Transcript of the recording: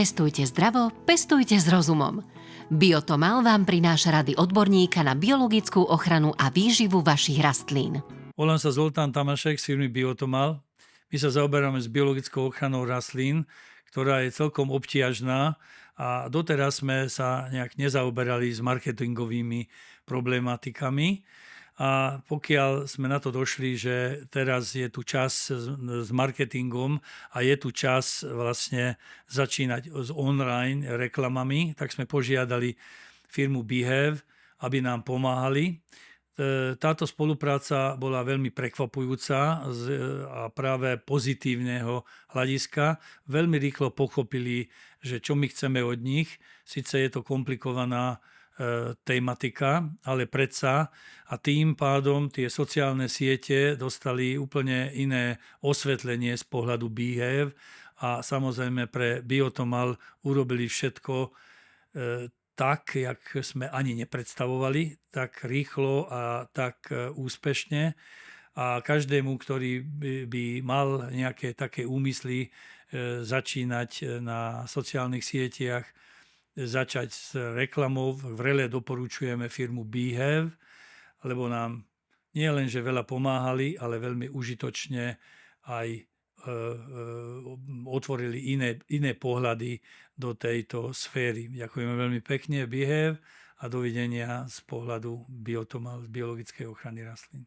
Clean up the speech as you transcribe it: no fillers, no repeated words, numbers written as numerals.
Pestujte zdravo, pestujte s rozumom. Biotomal vám prináša rady odborníka na biologickú ochranu a výživu vašich rastlín. Volám sa Zoltán Tamašek z firmy Biotomal. My sa zaoberáme s biologickou ochranou rastlín, ktorá je celkom obťažná a doteraz sme sa nejak nezaoberali s marketingovými problematikami. A pokiaľ sme na to došli, že teraz je tu čas s marketingom a je tu čas vlastne začínať s online reklamami, tak sme požiadali firmu Behave, aby nám pomáhali. Táto spolupráca bola veľmi prekvapujúca a práve pozitívneho hľadiska. Veľmi rýchlo pochopili, že čo my chceme od nich. Sice je to komplikovaná tematika, ale predsa a tým pádom tie sociálne siete dostali úplne iné osvetlenie z pohľadu Behave a samozrejme pre Biotomal urobili všetko tak, jak sme ani nepredstavovali, tak rýchlo a tak úspešne. A každému, ktorý by mal nejaké také úmysly začínať na sociálnych sieťach, začať s reklamou, vrele doporučujeme firmu Behave, lebo nám nie len, že veľa pomáhali, ale veľmi užitočne aj otvorili iné pohľady do tejto sféry. Ďakujeme veľmi pekne Behave a dovidenia z pohľadu Biotomal, z biologickej ochrany rastlín.